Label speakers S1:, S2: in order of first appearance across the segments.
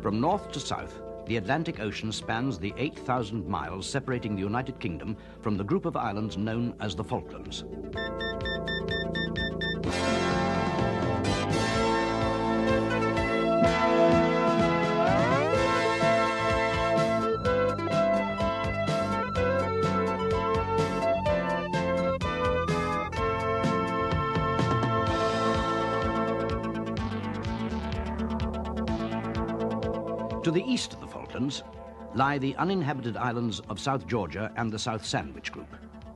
S1: From north to south, the Atlantic Ocean spans the 8,000 miles separating the United Kingdom from the group of islands known as the Falklands. To the east of the Falklands lie the uninhabited islands of South Georgia and the South Sandwich Group,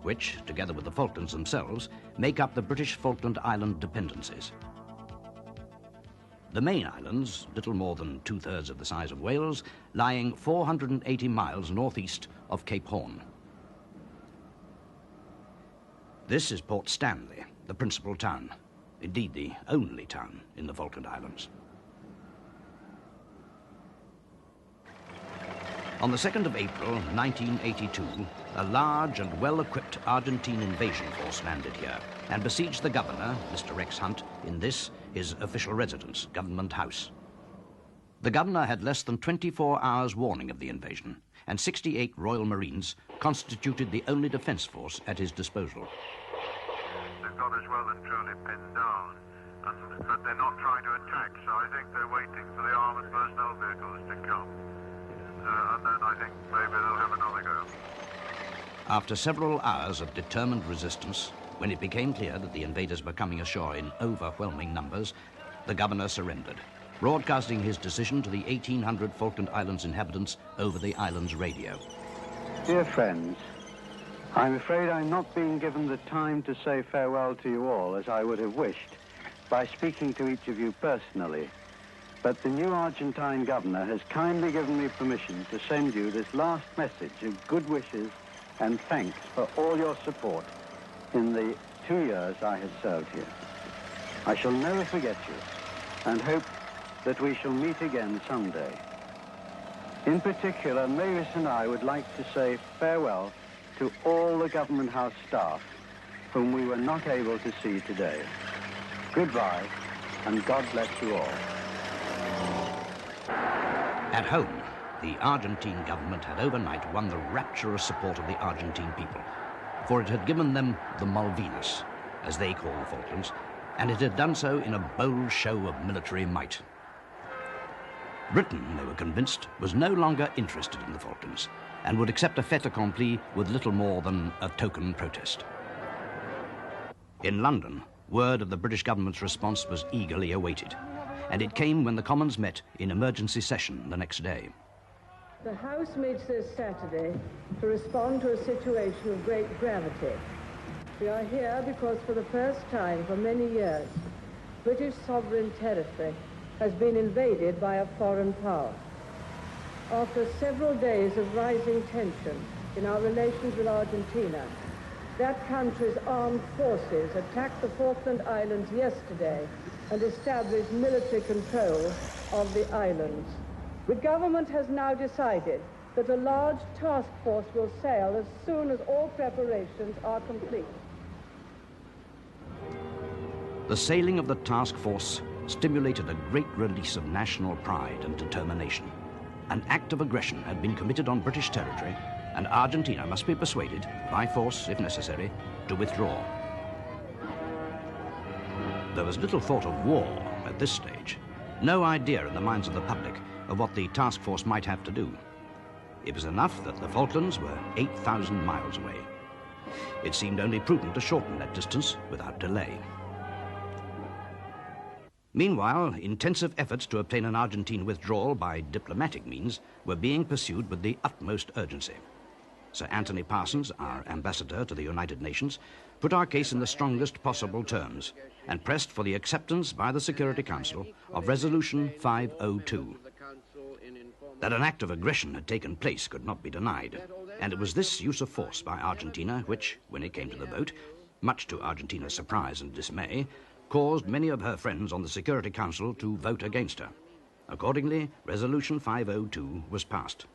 S1: which, together with the Falklands themselves, make up the British Falkland Island dependencies. The main islands, little more than two-thirds of the size of Wales, lying 480 miles northeast of Cape Horn. This is Port Stanley, the principal town, indeed the only town in the Falkland Islands. On the 2nd of April 1982, a large and well-equipped Argentine invasion force landed here and besieged the governor, Mr. Rex Hunt, in this, his official residence, Government House. The governor had less than 24 hours warning of the invasion, and 68 Royal Marines constituted the only defence force at his disposal.
S2: They've got us well and truly pinned down, but they're not trying to attack, so I think they're waiting for the armoured personnel vehicles to come. And then I think maybe they'll have another go.
S1: After several hours of determined resistance, when it became clear that the invaders were coming ashore in overwhelming numbers, the governor surrendered, broadcasting his decision to the 1,800 Falkland Islands inhabitants over the island's radio.
S3: Dear friends, I'm afraid I'm not being given the time to say farewell to you all as I would have wished by speaking to each of you personally. But the new Argentine governor has kindly given me permission to send you this last message of good wishes and thanks for all your support in the 2 years I have served here. I shall never forget you and hope that we shall meet again someday. In particular, Mavis and I would like to say farewell to all the Government House staff whom we were not able to see today. Goodbye, and God bless you all.
S1: At home, the Argentine government had overnight won the rapturous support of the Argentine people, for it had given them the Malvinas, as they call the Falklands, and it had done so in a bold show of military might. Britain, they were convinced, was no longer interested in the Falklands and would accept a fait accompli with little more than a token protest. In London, word of the British government's response was eagerly awaited, and it came when the Commons met in emergency session the next day.
S4: The House meets this Saturday to respond to a situation of great gravity. We are here because for the first time for many years, British sovereign territory has been invaded by a foreign power. After several days of rising tension in our relations with Argentina, that country's armed forces attacked the Falkland Islands yesterday and established military control of the islands. The government has now decided that a large task force will sail as soon as all preparations are complete.
S1: The sailing of the task force stimulated a great release of national pride and determination. An act of aggression had been committed on British territory, and Argentina must be persuaded, by force if necessary, to withdraw. There was little thought of war at this stage, no idea in the minds of the public of what the task force might have to do. It was enough that the Falklands were 8,000 miles away. It seemed only prudent to shorten that distance without delay. Meanwhile, intensive efforts to obtain an Argentine withdrawal by diplomatic means were being pursued with the utmost urgency. Sir Anthony Parsons, our ambassador to the United Nations, put our case in the strongest possible terms and pressed for the acceptance by the Security Council of Resolution 502. That an act of aggression had taken place could not be denied, and it was this use of force by Argentina which, when it came to the vote, much to Argentina's surprise and dismay, caused many of her friends on the Security Council to vote against her. Accordingly, Resolution 502 was passed.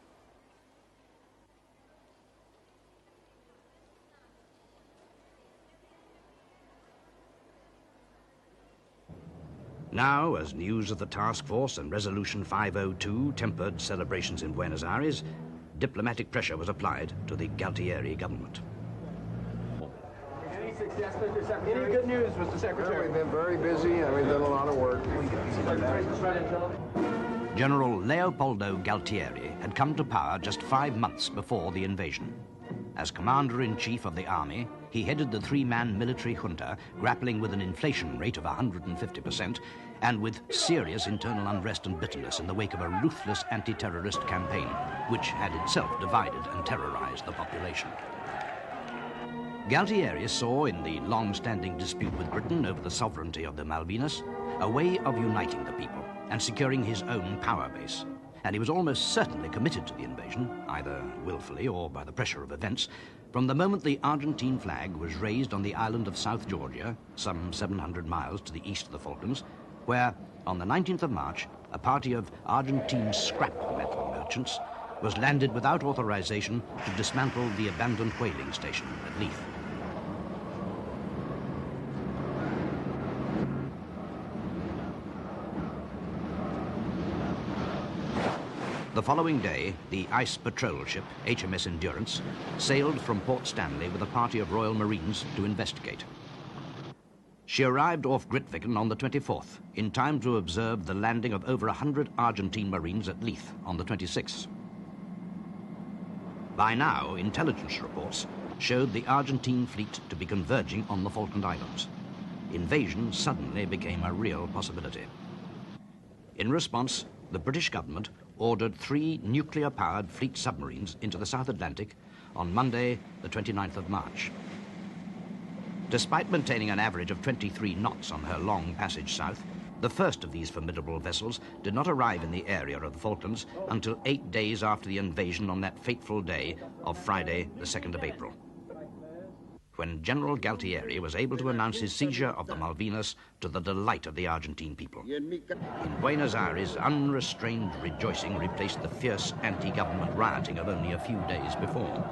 S1: Now, as news of the task force and Resolution 502 tempered celebrations in Buenos Aires, diplomatic pressure was applied to the Galtieri government.
S5: Any success, Mr. Secretary? Any good news, Mr. Secretary?
S6: Well, we've been very busy and we've done a lot of work.
S1: General Leopoldo Galtieri had come to power just 5 months before the invasion. As commander-in-chief of the army, he headed the three-man military junta, grappling with an inflation rate of 150% and with serious internal unrest and bitterness in the wake of a ruthless anti-terrorist campaign, which had itself divided and terrorized the population. Galtieri saw in the long-standing dispute with Britain over the sovereignty of the Malvinas a way of uniting the people and securing his own power base. And he was almost certainly committed to the invasion, either willfully or by the pressure of events, from the moment the Argentine flag was raised on the island of South Georgia, some 700 miles to the east of the Falklands, where, on the 19th of March, a party of Argentine scrap metal merchants was landed without authorization to dismantle the abandoned whaling station at Leith. The following day, the ice patrol ship, HMS Endurance, sailed from Port Stanley with a party of Royal Marines to investigate. She arrived off Grytviken on the 24th, in time to observe the landing of over 100 Argentine Marines at Leith on the 26th. By now, intelligence reports showed the Argentine fleet to be converging on the Falkland Islands. Invasion suddenly became a real possibility. In response, the British government ordered 3 nuclear-powered fleet submarines into the South Atlantic on Monday, the 29th of March. Despite maintaining an average of 23 knots on her long passage south, the first of these formidable vessels did not arrive in the area of the Falklands until 8 days after the invasion on that fateful day of Friday, the 2nd of April, when General Galtieri was able to announce his seizure of the Malvinas to the delight of the Argentine people. In Buenos Aires, unrestrained rejoicing replaced the fierce anti-government rioting of only a few days before.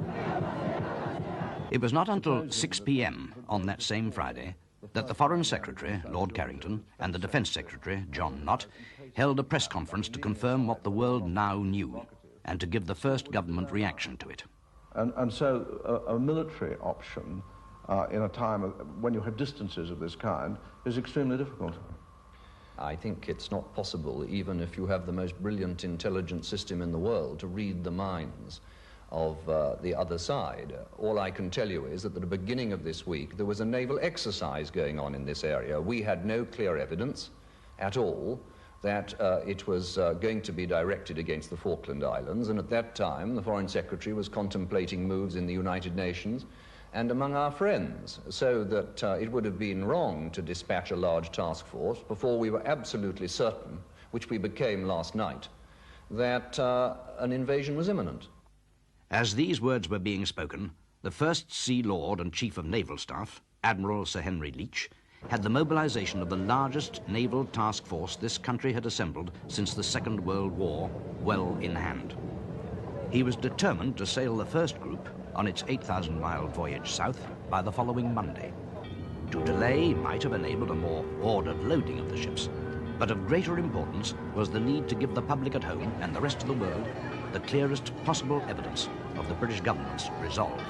S1: It was not until 6 p.m. on that same Friday that the Foreign Secretary, Lord Carrington, and the Defence Secretary, John Nott, held a press conference to confirm what the world now knew and to give the first government reaction to it.
S6: And so a military option in a time when you have distances of this kind is extremely difficult.
S7: I think it's not possible, even if you have the most brilliant intelligence system in the world, to read the minds of the other side. All I can tell you is that at the beginning of this week there was a naval exercise going on in this area. We had no clear evidence at all that it was going to be directed against the Falkland Islands, and at that time the Foreign Secretary was contemplating moves in the United Nations and among our friends, so that it would have been wrong to dispatch a large task force before we were absolutely certain, which we became last night, that an invasion was imminent.
S1: As these words were being spoken, the First Sea Lord and Chief of Naval Staff, Admiral Sir Henry Leach, had the mobilization of the largest naval task force this country had assembled since the Second World War well in hand. He was determined to sail the first group on its 8,000-mile voyage south by the following Monday. To delay might have enabled a more ordered loading of the ships, but of greater importance was the need to give the public at home and the rest of the world the clearest possible evidence of the British government's resolve.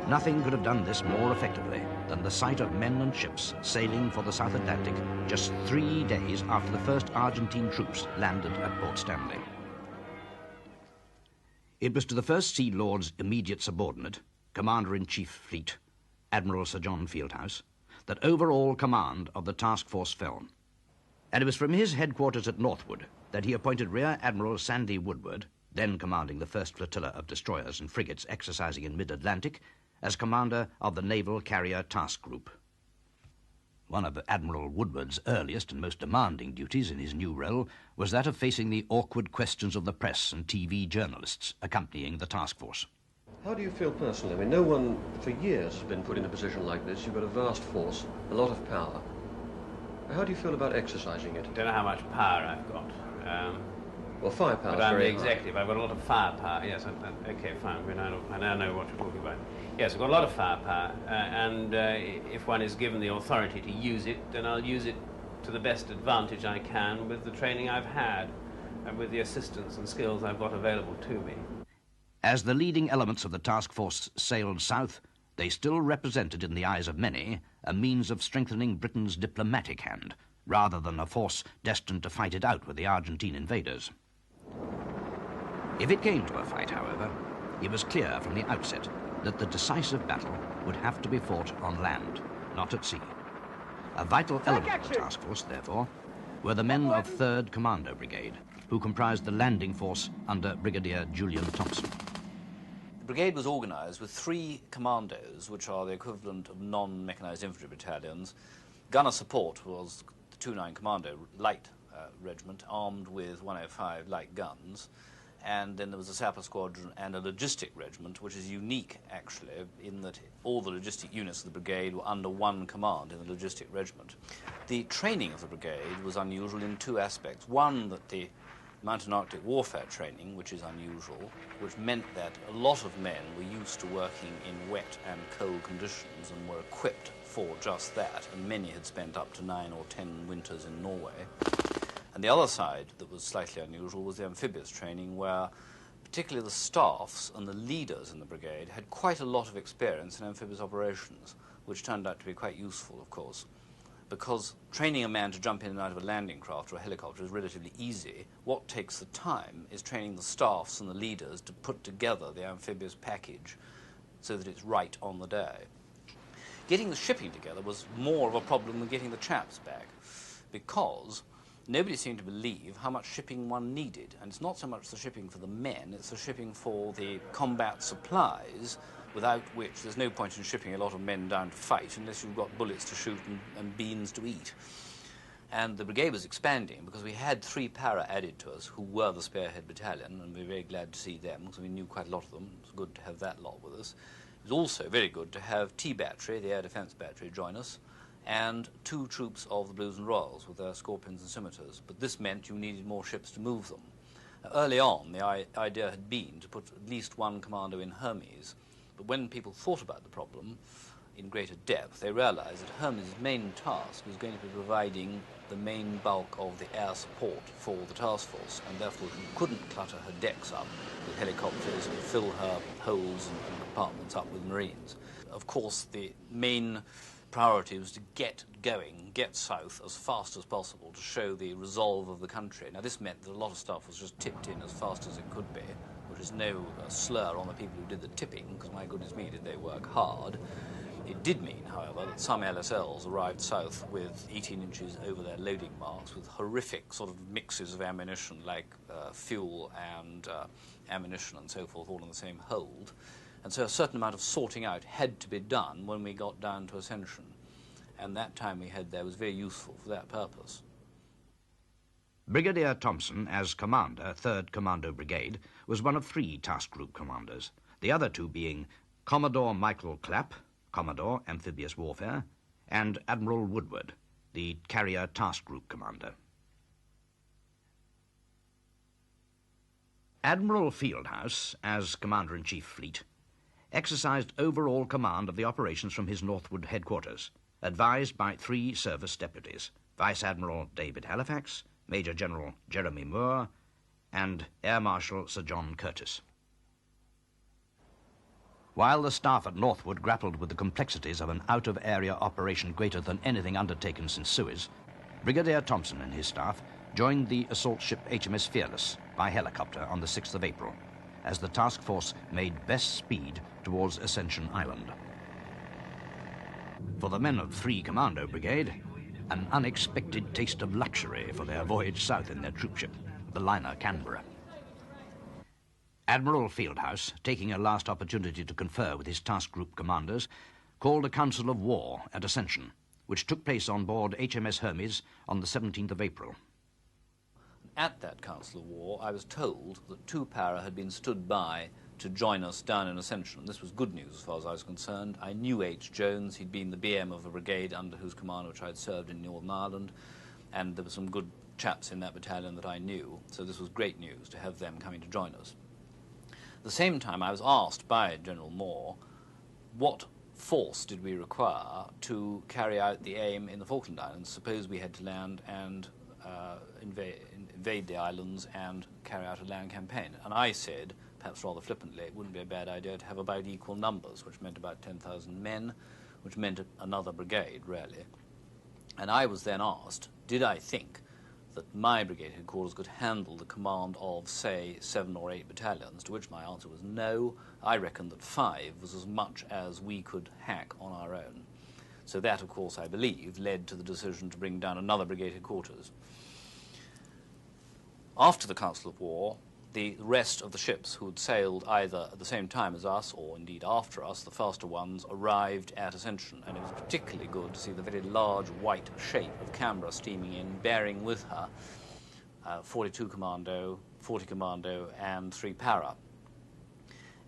S1: Nothing could have done this more effectively than the sight of men and ships sailing for the South Atlantic just 3 days after the first Argentine troops landed at Port Stanley. It was to the First Sea Lord's immediate subordinate, Commander-in-Chief Fleet, Admiral Sir John Fieldhouse, that overall command of the task force fell. And it was from his headquarters at Northwood that he appointed Rear Admiral Sandy Woodward, then commanding the first flotilla of destroyers and frigates exercising in mid-Atlantic, as commander of the Naval Carrier Task Group. One of Admiral Woodward's earliest and most demanding duties in his new role was that of facing the awkward questions of the press and TV journalists accompanying the task force.
S8: How do you feel personally? I mean, no one for years has been put in a position like this. You've got a vast force, a lot of power. How do you feel about exercising it?
S9: I don't know how much power I've got.
S8: Well, firepower.
S9: But I'm the executive. I've got a lot of firepower. Yes, okay, fine. I now know what you're talking about. Yes, I've got a lot of firepower, and if one is given the authority to use it, then I'll use it to the best advantage I can with the training I've had and with the assistance and skills I've got available to me.
S1: As the leading elements of the task force sailed south, they still represented in the eyes of many a means of strengthening Britain's diplomatic hand, rather than a force destined to fight it out with the Argentine invaders. If it came to a fight, however, it was clear from the outset that the decisive battle would have to be fought on land, not at sea. A vital element of the task force, therefore, were the men of 3rd Commando Brigade, who comprised the landing force under Brigadier Julian Thompson.
S10: The brigade was organised with 3 commandos, which are the equivalent of non-mechanised infantry battalions. Gunner support was the 2-9 Commando Light Regiment, armed with 105 light guns. And then there was a sapper squadron and a logistic regiment, which is unique, actually, in that all the logistic units of the brigade were under one command in the logistic regiment. The training of the brigade was unusual in 2 aspects. One, that the mountain Arctic warfare training, which is unusual, which meant that a lot of men were used to working in wet and cold conditions and were equipped for just that, and many had spent up to 9 or 10 winters in Norway. And the other side that was slightly unusual was the amphibious training, where particularly the staffs and the leaders in the brigade had quite a lot of experience in amphibious operations, which turned out to be quite useful, of course, because training a man to jump in and out of a landing craft or a helicopter is relatively easy. What takes the time is training the staffs and the leaders to put together the amphibious package so that it's right on the day. Getting the shipping together was more of a problem than getting the chaps back, because nobody seemed to believe how much shipping one needed. And it's not so much the shipping for the men, it's the shipping for the combat supplies, without which there's no point in shipping a lot of men down to fight unless you've got bullets to shoot and beans to eat. And the brigade was expanding because we had 3 para added to us who were the spearhead battalion, and we were very glad to see them because we knew quite a lot of them. It was good to have that lot with us. It was also very good to have T Battery, the air defence battery, join us, and 2 troops of the Blues and Royals with their Scorpions and Scimitars, but this meant you needed more ships to move them. Early on, the idea had been to put at least 1 commando in Hermes, but when people thought about the problem in greater depth, they realised that Hermes' main task was going to be providing the main bulk of the air support for the task force, and therefore she couldn't clutter her decks up with helicopters and fill her holds and compartments up with Marines. Of course, the main priority was to get going, get south as fast as possible to show the resolve of the country. Now, this meant that a lot of stuff was just tipped in as fast as it could be, which is no slur on the people who did the tipping, because my goodness me, did they work hard. It did mean, however, that some LSLs arrived south with 18 inches over their loading marks with horrific sort of mixes of ammunition, like fuel and ammunition and so forth, all in the same hold. And so a certain amount of sorting out had to be done when we got down to Ascension. And that time we had there was very useful for that purpose.
S1: Brigadier Thompson, as commander, 3rd Commando Brigade, was one of 3 task group commanders, the other 2 being Commodore Michael Clapp, Commodore, Amphibious Warfare, and Admiral Woodward, the Carrier Task Group Commander. Admiral Fieldhouse, as Commander-in-Chief Fleet, exercised overall command of the operations from his Northwood headquarters, advised by 3 service deputies, Vice Admiral David Halifax, Major General Jeremy Moore, and Air Marshal Sir John Curtis. While the staff at Northwood grappled with the complexities of an out-of-area operation greater than anything undertaken since Suez, Brigadier Thompson and his staff joined the assault ship HMS Fearless by helicopter on the 6th of April, as the task force made best speed towards Ascension Island. For the men of 3 Commando Brigade, an unexpected taste of luxury for their voyage south in their troopship, the liner Canberra. Admiral Fieldhouse, taking a last opportunity to confer with his task group commanders, called a council of war at Ascension, which took place on board HMS Hermes on the 17th of April.
S10: At that council of war, I was told that 2 para had been stood by to join us down in Ascension. This was good news as far as I was concerned. I knew H. Jones. He'd been the BM of a brigade under whose command which I'd served in Northern Ireland, and there were some good chaps in that battalion that I knew, so this was great news to have them coming to join us. At the same time, I was asked by General Moore what force did we require to carry out the aim in the Falkland Islands? Suppose we had to land and invade the islands and carry out a land campaign. And I said, perhaps rather flippantly, it wouldn't be a bad idea to have about equal numbers, which meant about 10,000 men, which meant another brigade, really. And I was then asked, did I think that my brigade headquarters could handle the command of, say, 7 or 8 battalions, to which my answer was no. I reckoned that 5 was as much as we could hack on our own. So that, of course, I believe, led to the decision to bring down another brigade headquarters. After the Council of War, the rest of the ships who had sailed either at the same time as us or indeed after us, the faster ones, arrived at Ascension, and it was particularly good to see the very large white shape of Canberra steaming in, bearing with her 42 Commando, 40 Commando and 3 Para.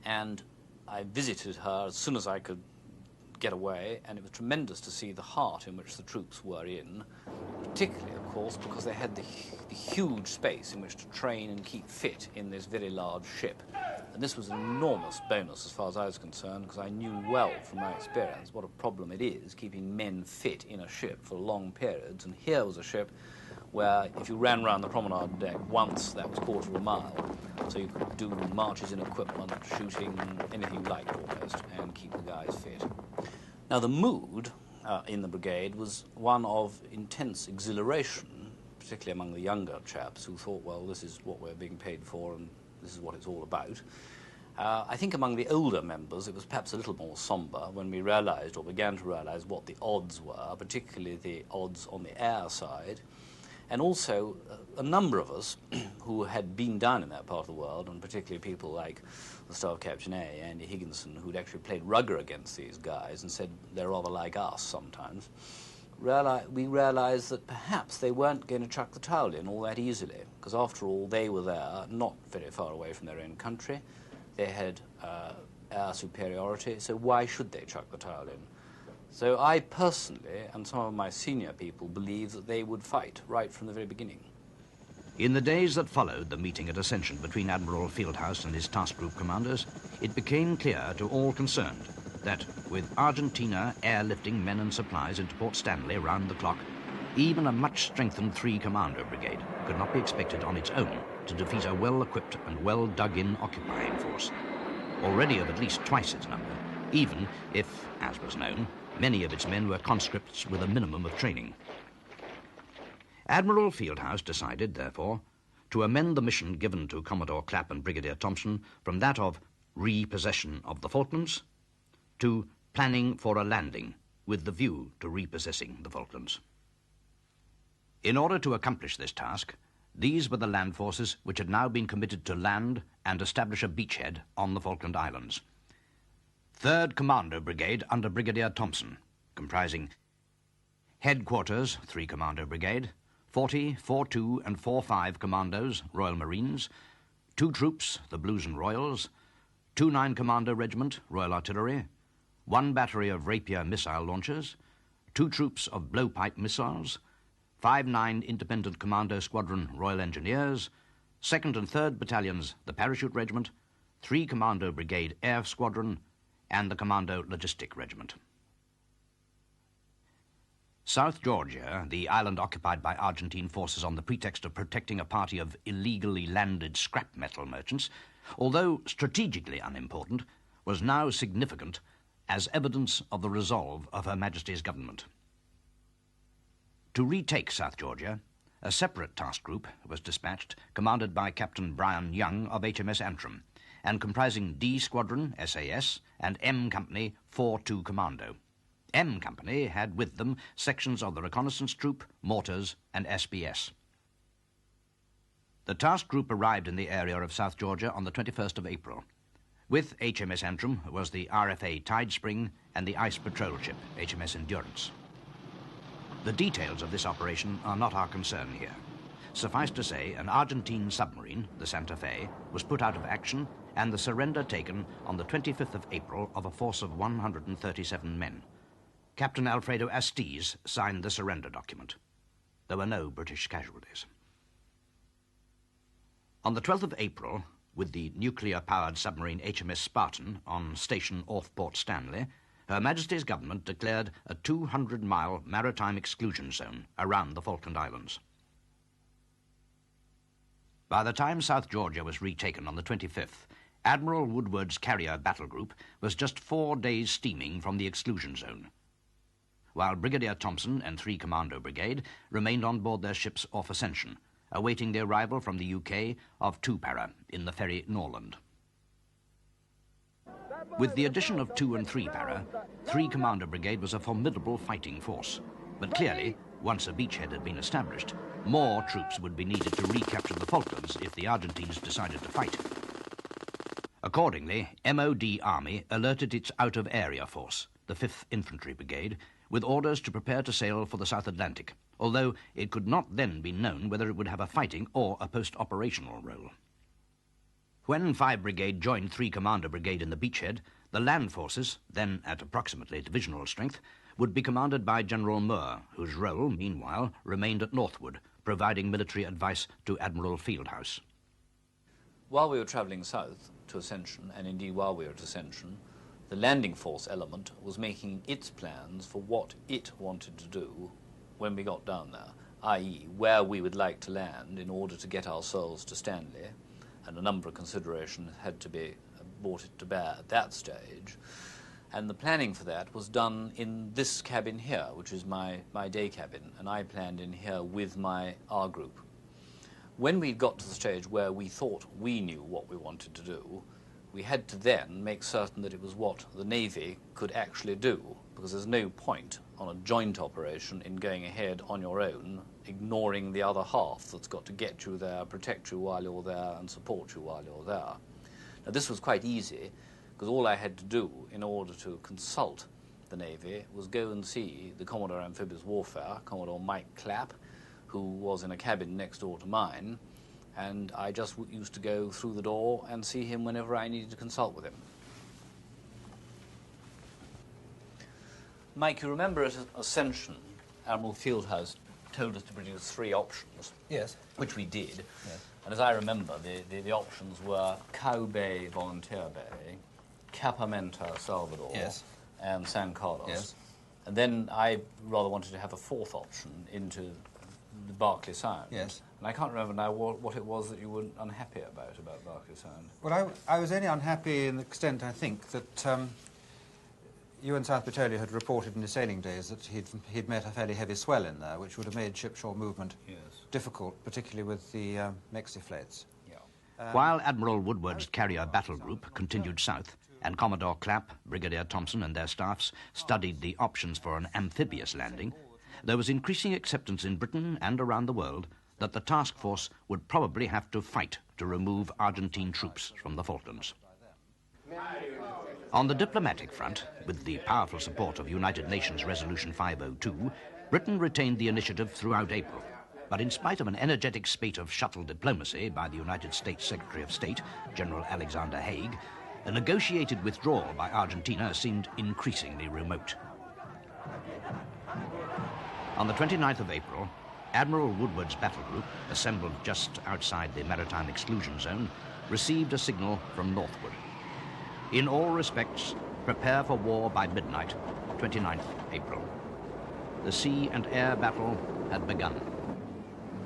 S10: And I visited her as soon as I could get away, and it was tremendous to see the heart in which the troops were in, particularly, of course, because they had the huge space in which to train and keep fit in this very large ship. And this was an enormous bonus as far as I was concerned, because I knew well from my experience what a problem it is keeping men fit in a ship for long periods. And here was a ship where if you ran round the promenade deck once, that was a quarter of a mile. So you could do marches in equipment, shooting, anything you liked almost, and keep the guys fit. Now the mood in the brigade was one of intense exhilaration, particularly among the younger chaps who thought, well, this is what we're being paid for and this is what it's all about. I think among the older members it was perhaps a little more sombre when we realized, or began to realize, what the odds were, particularly the odds on the air side. And also, a number of us who had been down in that part of the world, and particularly people like the Staff Captain A, Andy Higginson, who'd actually played rugger against these guys and said they're rather like us sometimes, we realized that perhaps they weren't going to chuck the towel in all that easily, because after all, they were there, not very far away from their own country. They had air superiority, so why should they chuck the towel in? So I personally, and some of my senior people, believe that they would fight right from the very beginning.
S1: In the days that followed the meeting at Ascension between Admiral Fieldhouse and his task group commanders, it became clear to all concerned that with Argentina airlifting men and supplies into Port Stanley round the clock, even a much strengthened 3-commando brigade could not be expected on its own to defeat a well-equipped and well-dug-in occupying force, already of at least twice its number, even if, as was known, many of its men were conscripts with a minimum of training. Admiral Fieldhouse decided, therefore, to amend the mission given to Commodore Clapp and Brigadier Thompson from that of repossession of the Falklands to planning for a landing with the view to repossessing the Falklands. In order to accomplish this task, these were the land forces which had now been committed to land and establish a beachhead on the Falkland Islands. 3rd Commando Brigade under Brigadier Thompson, comprising Headquarters, 3-Commando Brigade, 40, 4-2 and 4-5 Commandos, Royal Marines, 2 troops, the Blues and Royals, 2 9-Commando Regiment, Royal Artillery, 1 battery of Rapier missile launchers, 2 troops of blowpipe missiles, 5 9 Independent Commando Squadron, Royal Engineers, 2nd and 3rd Battalions, the Parachute Regiment, 3 Commando Brigade Air Squadron, and the Commando Logistic Regiment. South Georgia, the island occupied by Argentine forces on the pretext of protecting a party of illegally landed scrap metal merchants, although strategically unimportant, was now significant as evidence of the resolve of Her Majesty's government. To retake South Georgia, a separate task group was dispatched, commanded by Captain Brian Young of HMS Antrim, and comprising D Squadron, SAS, and M Company, 4-2 Commando. M Company had with them sections of the Reconnaissance Troop, Mortars, and SBS. The task group arrived in the area of South Georgia on the 21st of April. With HMS Antrim was the RFA Tidespring and the ice patrol ship, HMS Endurance. The details of this operation are not our concern here. Suffice to say, an Argentine submarine, the Santa Fe, was put out of action and the surrender taken on the 25th of April of a force of 137 men. Captain Alfredo Astiz signed the surrender document. There were no British casualties. On the 12th of April, with the nuclear-powered submarine HMS Spartan on station off Port Stanley, Her Majesty's government declared a 200-mile maritime exclusion zone around the Falkland Islands. By the time South Georgia was retaken on the 25th, Admiral Woodward's carrier battle group was just 4 days steaming from the exclusion zone, while Brigadier Thompson and 3 Commando Brigade remained on board their ships off Ascension, awaiting the arrival from the UK of 2 Para in the ferry Norland. With the addition of 2 and 3 Para, 3 Commando Brigade was a formidable fighting force. But clearly, once a beachhead had been established, more troops would be needed to recapture the Falklands if the Argentines decided to fight. Accordingly, MOD Army alerted its out-of-area force, the 5th Infantry Brigade, with orders to prepare to sail for the South Atlantic, although it could not then be known whether it would have a fighting or a post-operational role. When 5 Brigade joined 3 Commander Brigade in the beachhead, the land forces, then at approximately divisional strength, would be commanded by General Moore, whose role, meanwhile, remained at Northwood, providing military advice to Admiral Fieldhouse.
S10: While we were travelling south to Ascension, and indeed while we were at Ascension, the landing force element was making its plans for what it wanted to do when we got down there, i.e. where we would like to land in order to get ourselves to Stanley, and a number of considerations had to be brought to bear at that stage. And the planning for that was done in this cabin here, which is my day cabin, and I planned in here with my R group. When we got to the stage where we thought we knew what we wanted to do, we had to then make certain that it was what the Navy could actually do, because there's no point on a joint operation in going ahead on your own, ignoring the other half that's got to get you there, protect you while you're there, and support you while you're there. Now, this was quite easy, because all I had to do in order to consult the Navy was go and see the Commodore Amphibious Warfare, Commodore Mike Clapp, who was in a cabin next door to mine, and I just used to go through the door and see him whenever I needed to consult with him. Mike, you remember at Ascension, Admiral Fieldhouse told us to produce 3 options.
S11: Yes.
S10: Which we did.
S11: Yes.
S10: And as I remember, the options were Cow Bay, Volunteer Bay, Capamenta, Salvador,
S11: yes,
S10: and San Carlos.
S11: Yes.
S10: And then I rather wanted to have a 4th option into the Berkeley Sound.
S11: Yes.
S10: And I can't remember now what it was that you were unhappy about Berkeley Sound.
S11: Well, I was only unhappy in the extent, I think, that you and South Petrolia had reported in the sailing days that he'd met a fairly heavy swell in there, which would have made ship-shore movement difficult, particularly with the Mexiflates.
S10: Yeah.
S1: While Admiral Woodward's carrier battle group continued south, and Commodore Clapp, Brigadier Thompson and their staffs studied the options for an amphibious landing, there was increasing acceptance in Britain and around the world that the task force would probably have to fight to remove Argentine troops from the Falklands. On the diplomatic front, with the powerful support of United Nations Resolution 502, Britain retained the initiative throughout April. But in spite of an energetic spate of shuttle diplomacy by the United States Secretary of State, General Alexander Haig, a negotiated withdrawal by Argentina seemed increasingly remote. On the 29th of April, Admiral Woodward's battle group, assembled just outside the maritime exclusion zone, received a signal from Northwood. In all respects, prepare for war by midnight, 29th April. The sea and air battle had begun.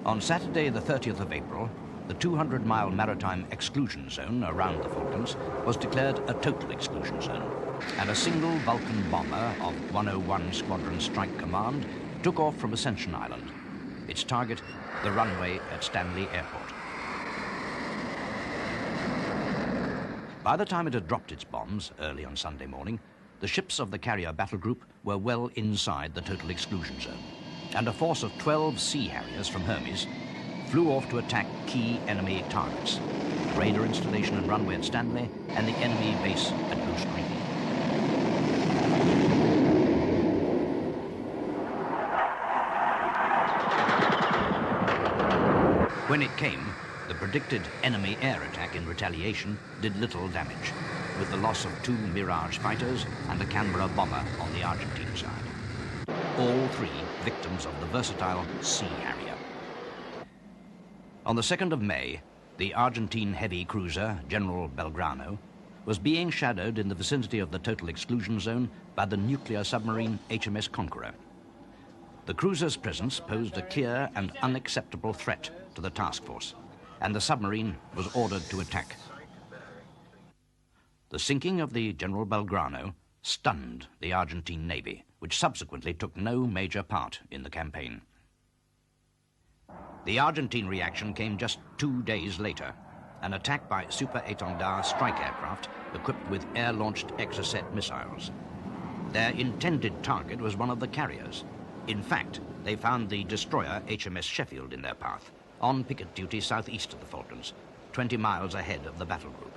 S1: On Saturday, the 30th of April, the 200-mile maritime exclusion zone around the Falklands was declared a total exclusion zone, and a single Vulcan bomber of 101 Squadron Strike Command took off from Ascension Island. Its target, the runway at Stanley Airport. By the time it had dropped its bombs early on Sunday morning, the ships of the carrier battle group were well inside the total exclusion zone, and a force of 12 Sea Harriers from Hermes flew off to attack key enemy targets, the radar installation and runway at Stanley, and the enemy base at Goose Green. When it came, the predicted enemy air attack in retaliation did little damage, with the loss of 2 Mirage fighters and a Canberra bomber on the Argentine side. All 3 victims of the versatile Sea Harrier. On the 2nd of May, the Argentine heavy cruiser General Belgrano was being shadowed in the vicinity of the total exclusion zone by the nuclear submarine HMS Conqueror. The cruiser's presence posed a clear and unacceptable threat to the task force, and the submarine was ordered to attack. The sinking of the General Belgrano stunned the Argentine Navy, which subsequently took no major part in the campaign. The Argentine reaction came just 2 days later, an attack by super-étendard strike aircraft equipped with air-launched Exocet missiles. Their intended target was one of the carriers. In fact, they found the destroyer HMS Sheffield in their path, on picket duty southeast of the Falklands, 20 miles ahead of the battle group.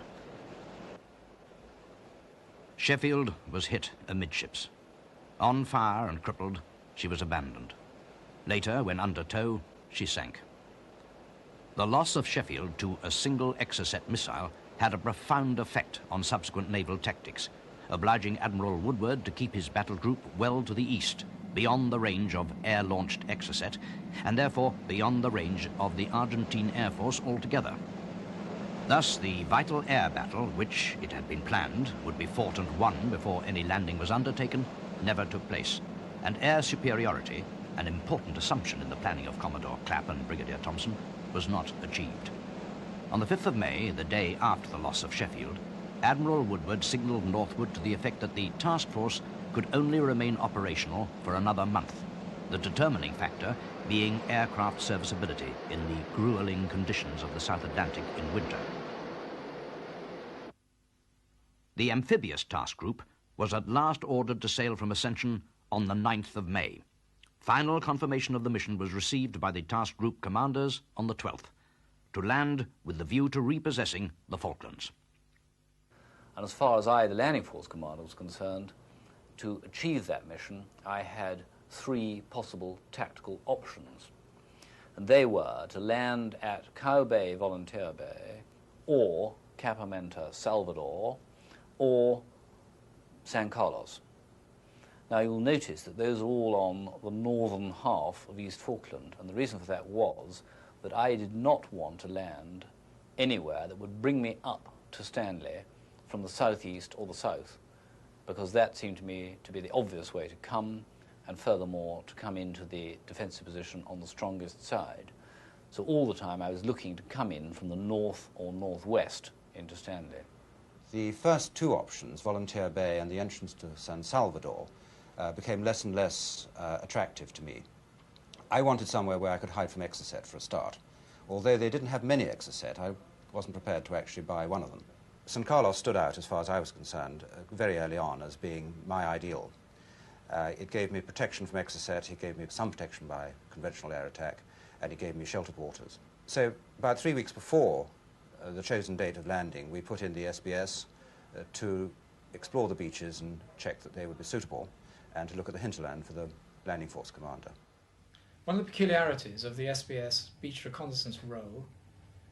S1: Sheffield was hit amidships. On fire and crippled, she was abandoned. Later, when under tow, she sank. The loss of Sheffield to a single Exocet missile had a profound effect on subsequent naval tactics, obliging Admiral Woodward to keep his battle group well to the east, beyond the range of air-launched Exocet, and therefore beyond the range of the Argentine Air Force altogether. Thus, the vital air battle, which, it had been planned, would be fought and won before any landing was undertaken, never took place, and air superiority, an important assumption in the planning of Commodore Clapp and Brigadier Thompson, was not achieved. On the 5th of May, the day after the loss of Sheffield, Admiral Woodward signalled northward to the effect that the task force could only remain operational for another month, the determining factor being aircraft serviceability in the grueling conditions of the South Atlantic in winter. The amphibious task group was at last ordered to sail from Ascension on the 9th of May. Final confirmation of the mission was received by the task group commanders on the 12th, to land with the view to repossessing the Falklands.
S10: And as far as I, the landing force commander, was concerned, to achieve that mission, I had 3 possible tactical options. And they were to land at Cow Bay, Volunteer Bay, or Capamenta, Salvador, or San Carlos. Now you'll notice that those are all on the northern half of East Falkland, and the reason for that was that I did not want to land anywhere that would bring me up to Stanley from the southeast or the south, because that seemed to me to be the obvious way to come, and furthermore to come into the defensive position on the strongest side. So all the time I was looking to come in from the north or northwest into Stanley.
S11: The first 2 options, Volunteer Bay and the entrance to San Salvador, became less and less attractive to me. I wanted somewhere where I could hide from Exocet for a start. Although they didn't have many Exocet, I wasn't prepared to actually buy one of them. San Carlos stood out, as far as I was concerned, very early on as being my ideal. It gave me protection from Exocet, it gave me some protection by conventional air attack, and it gave me sheltered waters. So about 3 weeks before the chosen date of landing, we put in the SBS to explore the beaches and check that they would be suitable, and to look at the hinterland for the landing force commander.
S12: One of the peculiarities of the SBS beach reconnaissance role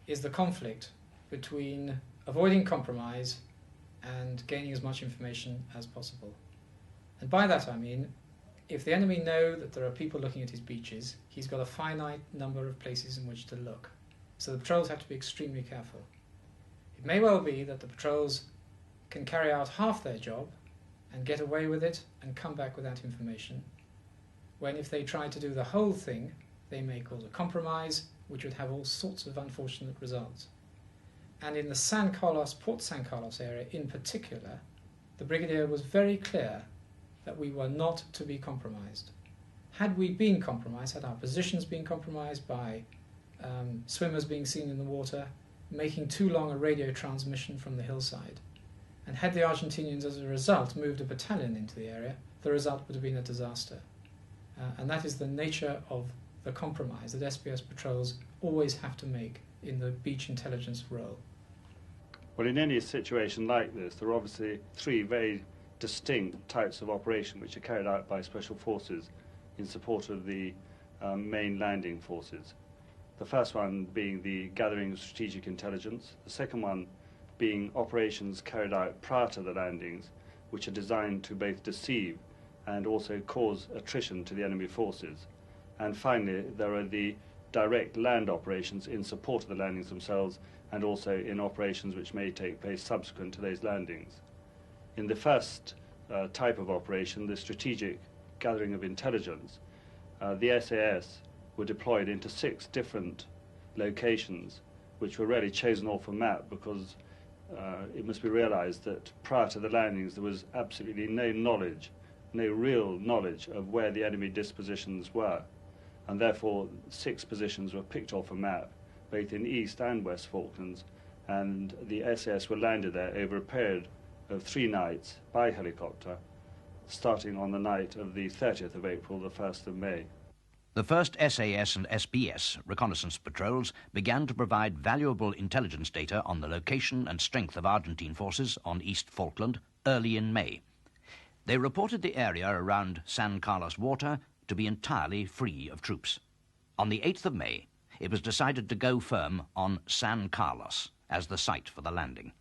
S12: is the conflict between avoiding compromise and gaining as much information as possible. And by that I mean, if the enemy know that there are people looking at his beaches, he's got a finite number of places in which to look. So the patrols have to be extremely careful. It may well be that the patrols can carry out half their job and get away with it and come back without information, when if they try to do the whole thing, they may cause a compromise, which would have all sorts of unfortunate results. And in the San Carlos, Port San Carlos area in particular, the Brigadier was very clear that we were not to be compromised. Had we been compromised, had our positions been compromised by swimmers being seen in the water, making too long a radio transmission from the hillside, and had the Argentinians as a result moved a battalion into the area, the result would have been a disaster. And that is the nature of the compromise that SBS patrols always have to make in the beach intelligence role.
S13: Well, in any situation like this, there are obviously 3 very distinct types of operation which are carried out by special forces in support of the main landing forces. The first one being the gathering of strategic intelligence, the second one being operations carried out prior to the landings, which are designed to both deceive and also cause attrition to the enemy forces. And finally, there are the direct land operations in support of the landings themselves and also in operations which may take place subsequent to those landings. In the first type of operation, the strategic gathering of intelligence, the SAS were deployed into 6 different locations, which were really chosen off a map because it must be realized that prior to the landings there was absolutely no knowledge, no real knowledge of where the enemy dispositions were, and therefore 6 positions were picked off a map, both in East and West Falklands, and the SAS were landed there over a period of 3 nights by helicopter, starting on the night of the 30th of April, the 1st of May.
S1: The first SAS and SBS reconnaissance patrols began to provide valuable intelligence data on the location and strength of Argentine forces on East Falkland early in May. They reported the area around San Carlos Water to be entirely free of troops. On the 8th of May, it was decided to go firm on San Carlos as the site for the landing.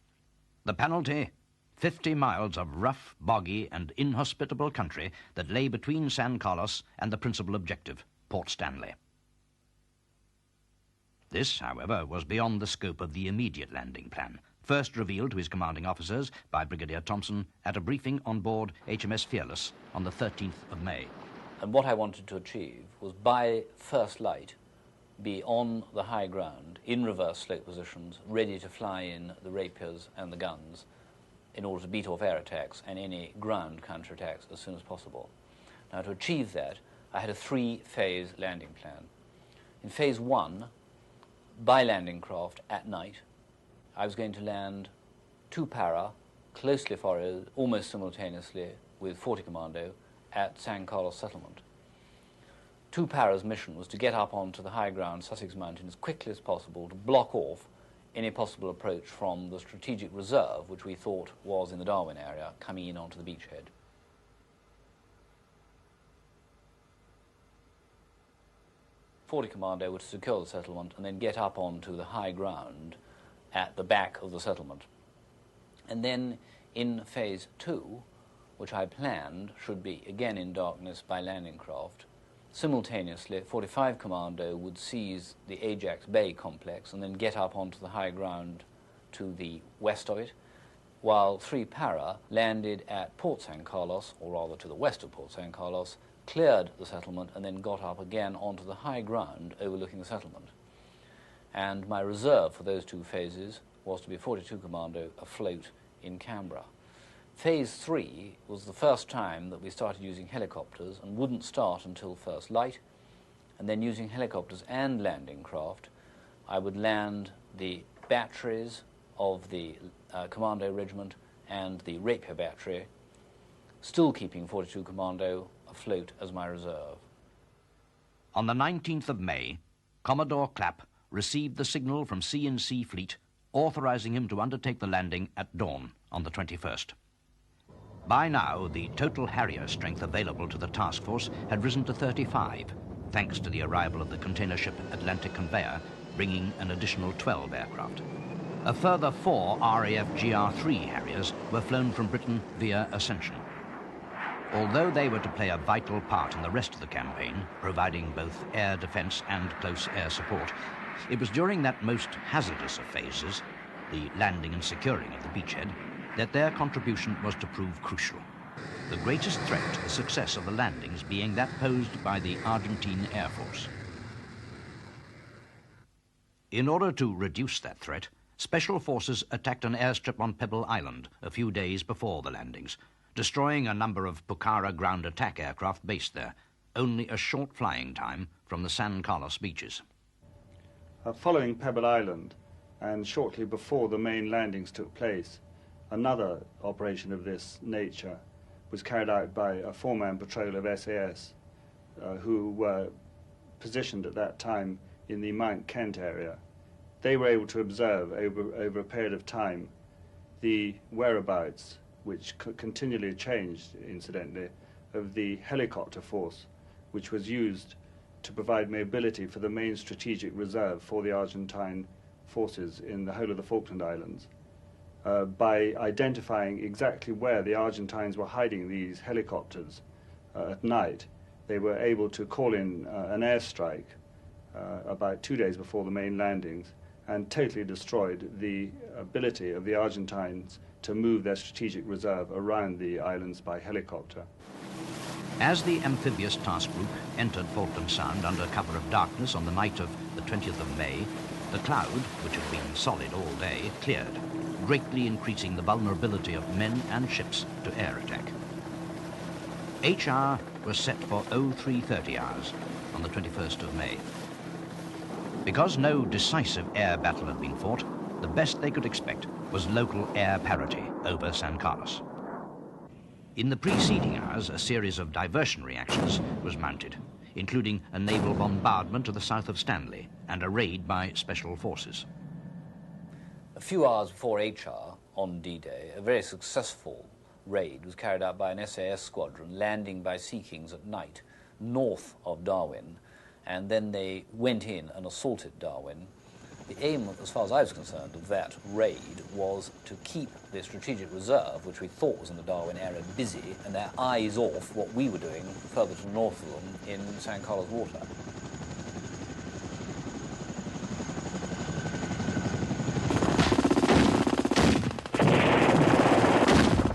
S1: The penalty? 50 miles of rough, boggy and inhospitable country that lay between San Carlos and the principal objective, Port Stanley. This, however, was beyond the scope of the immediate landing plan, first revealed to his commanding officers by Brigadier Thompson at a briefing on board HMS Fearless on the 13th of May.
S10: And what I wanted to achieve was by first light be on the high ground, in reverse slope positions, ready to fly in the rapiers and the guns in order to beat off air attacks and any ground counterattacks as soon as possible. Now, to achieve that, I had a 3-phase landing plan. In phase 1, by landing craft at night, I was going to land 2 para, closely followed, almost simultaneously with 40 Commando, at San Carlos settlement. 2 para's mission was to get up onto the high ground Sussex Mountain as quickly as possible to block off any possible approach from the strategic reserve, which we thought was in the Darwin area, coming in onto the beachhead. Forty Commando were to secure the settlement and then get up onto the high ground at the back of the settlement. And then in phase 2, which I planned should be again in darkness by landing craft, simultaneously 45 Commando would seize the Ajax Bay complex and then get up onto the high ground to the west of it, while 3 para landed at Port San Carlos, or rather to the west of Port San Carlos, cleared the settlement and then got up again onto the high ground overlooking the settlement. And my reserve for those 2 phases was to be 42 Commando afloat in Canberra. Phase 3 was the first time that we started using helicopters and wouldn't start until first light, and then using helicopters and landing craft, I would land the batteries of the Commando Regiment and the Rapier Battery, still keeping 42 Commando afloat as my reserve.
S1: On the 19th of May, Commodore Clapp received the signal from C&C Fleet authorizing him to undertake the landing at dawn on the 21st. By now, the total Harrier strength available to the task force had risen to 35, thanks to the arrival of the container ship Atlantic Conveyor, bringing an additional 12 aircraft. A further 4 RAF GR3 Harriers were flown from Britain via Ascension. Although they were to play a vital part in the rest of the campaign, providing both air defense and close air support, it was during that most hazardous of phases, the landing and securing of the beachhead, that their contribution was to prove crucial. The greatest threat to the success of the landings being that posed by the Argentine Air Force. In order to reduce that threat, Special Forces attacked an airstrip on Pebble Island a few days before the landings, destroying a number of Pucara ground attack aircraft based there, only a short flying time from the San Carlos beaches.
S13: Following Pebble Island, and shortly before the main landings took place, another operation of this nature was carried out by a 4-man patrol of SAS who were positioned at that time in the Mount Kent area. They were able to observe over a period of time the whereabouts, which continually changed, incidentally, of the helicopter force, which was used to provide mobility for the main strategic reserve for the Argentine forces in the whole of the Falkland Islands. By identifying exactly where the Argentines were hiding these helicopters at night, they were able to call in an airstrike about 2 days before the main landings and totally destroyed the ability of the Argentines to move their strategic reserve around the islands by helicopter.
S1: As the amphibious task group entered Falkland Sound under cover of darkness on the night of the 20th of May, the cloud, which had been solid all day, cleared, greatly increasing the vulnerability of men and ships to air attack. H-hour was set for 0330 hours on the 21st of May. Because no decisive air battle had been fought, the best they could expect was local air parity over San Carlos. In the preceding hours, a series of diversionary actions was mounted, including a naval bombardment to the south of Stanley and a raid by special forces.
S10: A few hours before HR, on D-Day, a very successful raid was carried out by an SAS squadron landing by Sea Kings at night north of Darwin, and then they went in and assaulted Darwin. The aim, as far as I was concerned, of that raid was to keep the strategic reserve, which we thought was in the Darwin area, busy, and their eyes off what we were doing further to the north of them in San Carlos water.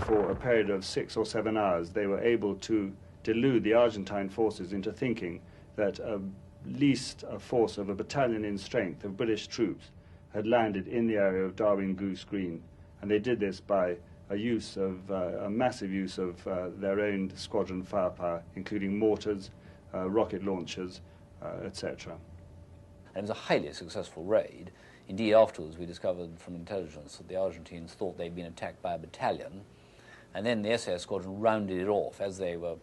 S13: For a period of 6 or 7 hours, they were able to delude the Argentine forces into thinking that at least a force of a battalion in strength of British troops had landed in the area of Darwin Goose Green, and they did this by a massive use of their own squadron firepower, including mortars, rocket launchers, etc.
S10: And it was a highly successful raid. Indeed, afterwards we discovered from intelligence that the Argentines thought they'd been attacked by a battalion, and then the SAS squadron rounded it off. As they were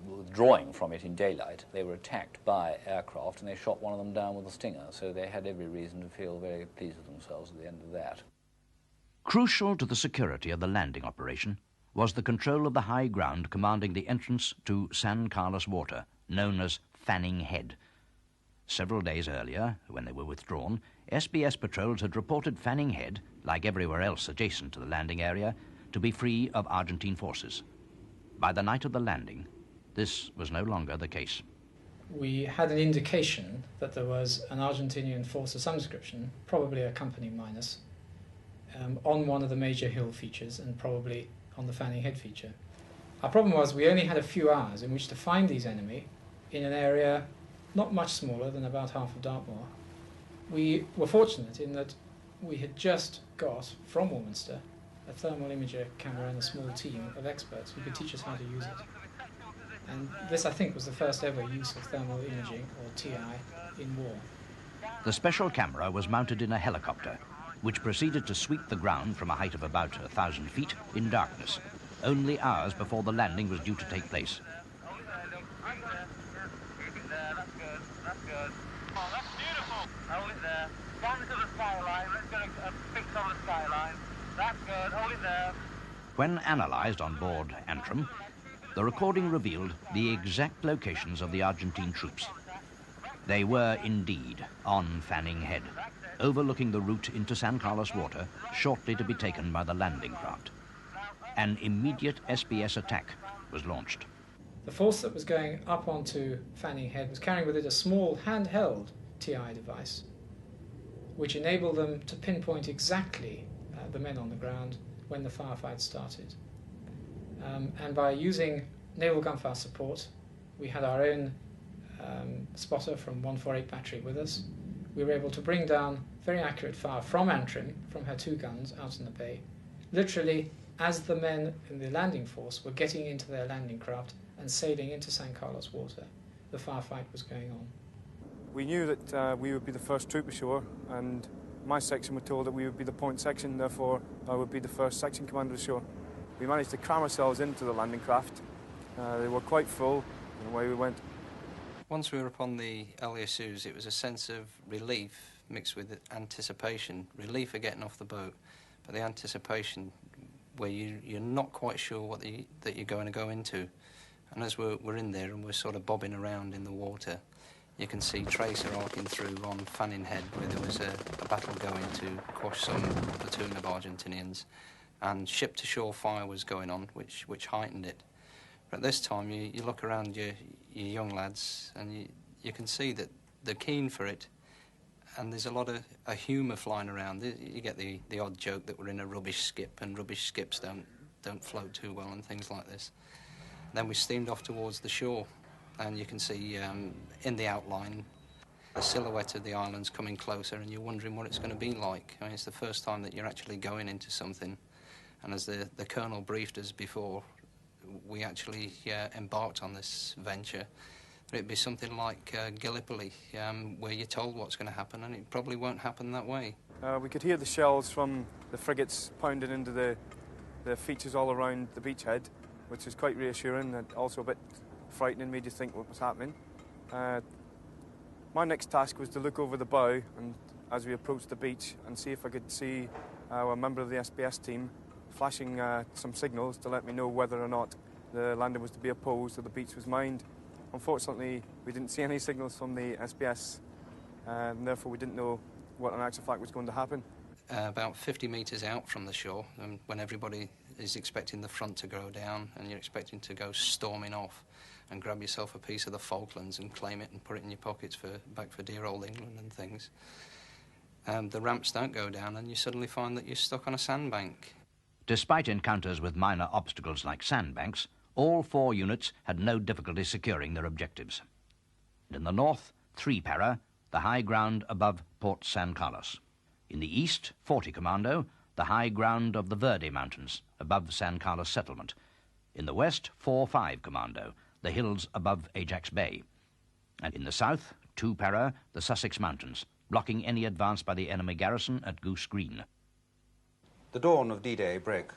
S10: withdrawing from it in daylight, they were attacked by aircraft, and they shot one of them down with a Stinger, so they had every reason to feel very pleased with themselves at the end of that.
S1: Crucial to the security of the landing operation was the control of the high ground commanding the entrance to San Carlos water, known as Fanning Head. Several days earlier, when they were withdrawn, SBS patrols had reported Fanning Head, like everywhere else adjacent to the landing area, to be free of Argentine forces. By the night of the landing, this was no longer the case.
S12: We had an indication that there was an Argentinian force of some description, probably a company minus, on one of the major hill features and probably on the Fanning Head feature. Our problem was we only had a few hours in which to find these enemy in an area not much smaller than about half of Dartmoor. We were fortunate in that we had just got from Warminster a thermal imager camera and a small team of experts who could teach us how to use it. And this, I think, was the first ever use of thermal imaging, or TI, in war.
S1: The special camera was mounted in a helicopter, which proceeded to sweep the ground from a height of about 1,000 feet in darkness, only hours before the landing was due to take place.
S2: Hold it there. Down to the skyline. Let's get a fix on the skyline. That's good. Hold it there.
S1: When analysed on board Antrim, the recording revealed the exact locations of the Argentine troops. They were indeed on Fanning Head, overlooking the route into San Carlos water, shortly to be taken by the landing craft. An immediate SBS attack was launched.
S12: The force that was going up onto Fanning Head was carrying with it a small handheld TI device, which enabled them to pinpoint exactly the men on the ground when the firefight started. And by using naval gunfire support, we had our own spotter from 148 battery with us. We were able to bring down very accurate fire from Antrim, from her 2 guns out in the bay, literally as the men in the landing force were getting into their landing craft and sailing into San Carlos water. The firefight was going on.
S5: We knew that we would be the first troop ashore, and my section were told that we would be the point section, therefore I would be the first section commander ashore. We managed to cram ourselves into the landing craft. They were quite full, and away we went.
S14: Once we were upon the LSUs, it was a sense of relief mixed with anticipation. Relief for getting off the boat, but the anticipation where you're not quite sure that you're going to go into. And as we're in there and we're sort of bobbing around in the water, you can see Tracer arcing through on Fanning Head, where there was a battle going to quash some platoon of Argentinians, and ship-to-shore fire was going on, which heightened it. But at this time, you look around your young lads, and you can see that they're keen for it, and there's a lot of humour flying around. You get the odd joke that we're in a rubbish skip, and rubbish skips don't float too well and things like this. Then we steamed off towards the shore, and you can see in the outline the silhouette of the islands coming closer, and you're wondering what it's going to be like. I mean, it's the first time that you're actually going into something, and as the Colonel briefed us before we actually embarked on this venture, it'd be something like Gallipoli, where you're told what's going to happen, and it probably won't happen that way.
S5: We could hear the shells from the frigates pounding into the features all around the beachhead, which is quite reassuring and also a bit frightening, made you think what was happening. My next task was to look over the bow and as we approached the beach and see if I could see a member of the SBS team flashing some signals to let me know whether or not the landing was to be opposed or the beach was mined. Unfortunately, we didn't see any signals from the SBS, and therefore we didn't know what in actual fact was going to happen.
S14: About 50 metres out from the shore, when everybody is expecting the front to go down and you're expecting to go storming off and grab yourself a piece of the Falklands and claim it and put it in your pockets back for dear old England and things. The ramps don't go down and you suddenly find that you're stuck on a sandbank.
S1: Despite encounters with minor obstacles like sandbanks, all 4 units had no difficulty securing their objectives. In the north, 3 para, the high ground above Port San Carlos. In the east, 40 Commando, the high ground of the Verde Mountains, above San Carlos settlement. In the west, 4-5 Commando, the hills above Ajax Bay. And in the south, 2 para, the Sussex Mountains, blocking any advance by the enemy garrison at Goose Green.
S11: The dawn of D-Day broke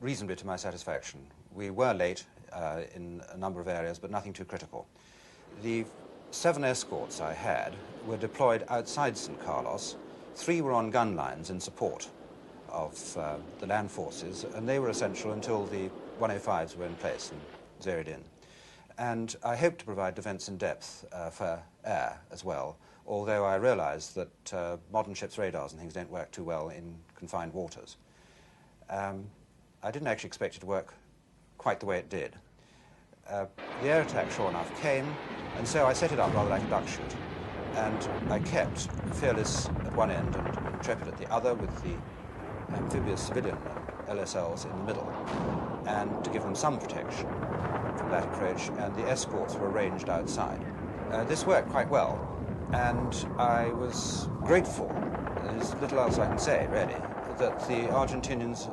S11: reasonably to my satisfaction. We were late in a number of areas, but nothing too critical. The 7 escorts I had were deployed outside St. Carlos. 3 were on gun lines in support of the land forces, and they were essential until the 105s were in place and zeroed in. And I hoped to provide defence in depth for air as well, although I realised that modern ships' radars and things don't work too well in confined waters. I didn't actually expect it to work quite the way it did. The air attack, sure enough, came, and so I set it up rather like a duck shoot. And I kept Fearless at one end and Intrepid at the other, with the amphibious civilian LSLs in the middle, and to give them some protection from that approach, and the escorts were arranged outside. This worked quite well, and I was grateful, there's little else I can say, really, that the Argentinians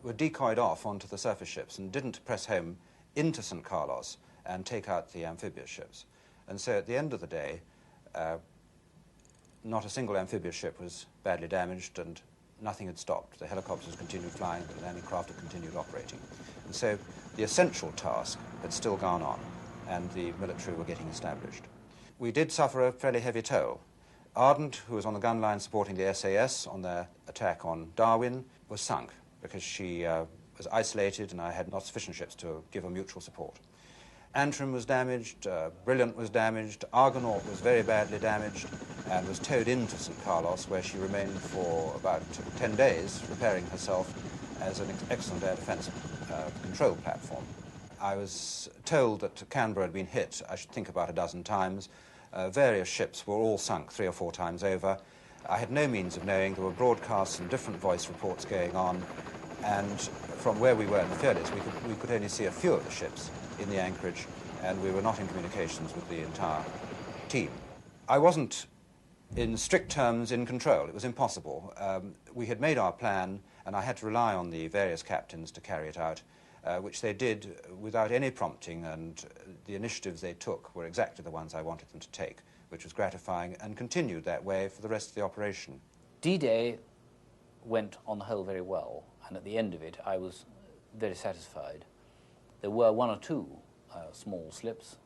S11: were decoyed off onto the surface ships and didn't press home into St. Carlos and take out the amphibious ships. And so at the end of the day, not a single amphibious ship was badly damaged and nothing had stopped. The helicopters continued flying, the landing craft had continued operating. And so the essential task had still gone on, and the military were getting established. We did suffer a fairly heavy toll. Ardent, who was on the gun line supporting the SAS on their attack on Darwin, was sunk because she was isolated and I had not sufficient ships to give her mutual support. Antrim was damaged, Brilliant was damaged, Argonaut was very badly damaged and was towed into St. Carlos, where she remained for about 10 days, repairing herself as an excellent air defence control platform. I was told that Canberra had been hit, I should think about a dozen times. Various ships were all sunk 3 or 4 times over. I had no means of knowing. There were broadcasts and different voice reports going on, and from where we were in the Fearless, we could only see a few of the ships in the anchorage, and we were not in communications with the entire team. I wasn't, in strict terms, in control. It was impossible. We had made our plan, and I had to rely on the various captains to carry it out, which they did without any prompting, and the initiatives they took were exactly the ones I wanted them to take, which was gratifying, and continued that way for the rest of the operation.
S10: D-Day went on the whole very well, and at the end of it I was very satisfied. There were 1 or 2 small slips.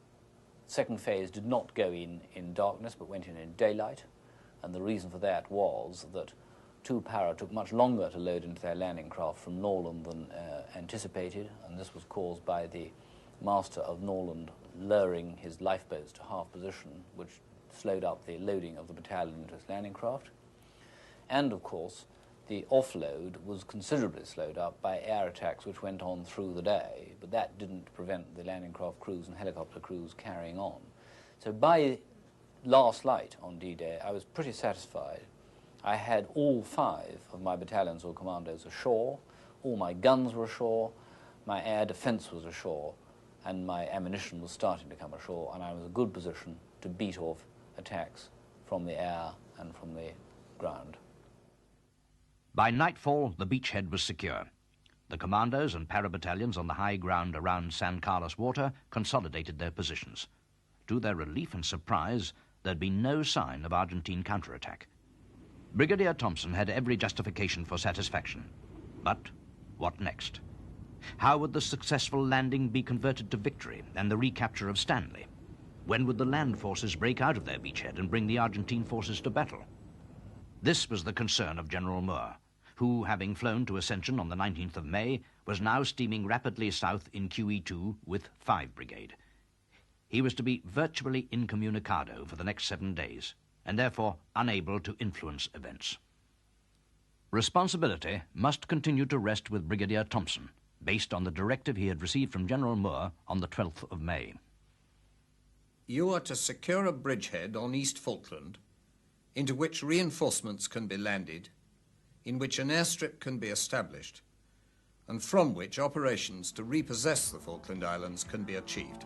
S10: The second phase did not go in darkness, but went in daylight, and the reason for that was that 2 para took much longer to load into their landing craft from Norland than anticipated, and this was caused by the master of Norland lowering his lifeboats to half position, which slowed up the loading of the battalion into its landing craft. And, of course, the offload was considerably slowed up by air attacks which went on through the day, but that didn't prevent the landing craft crews and helicopter crews carrying on. So by last light on D-Day, I was pretty satisfied. I had all 5 of my battalions or commandos ashore, all my guns were ashore, my air defence was ashore, and my ammunition was starting to come ashore, and I was in a good position to beat off attacks from the air and from the ground.
S1: By nightfall, the beachhead was secure. The commandos and para-battalions on the high ground around San Carlos Water consolidated their positions. To their relief and surprise, there'd been no sign of Argentine counterattack. Brigadier Thompson had every justification for satisfaction. But what next? How would the successful landing be converted to victory and the recapture of Stanley? When would the land forces break out of their beachhead and bring the Argentine forces to battle? This was the concern of General Moore, who, having flown to Ascension on the 19th of May, was now steaming rapidly south in QE2 with 5 Brigade. He was to be virtually incommunicado for the next 7 days, and therefore unable to influence events. Responsibility must continue to rest with Brigadier Thompson, based on the directive he had received from General Moore on the 12th of May.
S15: You are to secure a bridgehead on East Falkland, into which reinforcements can be landed, in which an airstrip can be established, and from which operations to repossess the Falkland Islands can be achieved.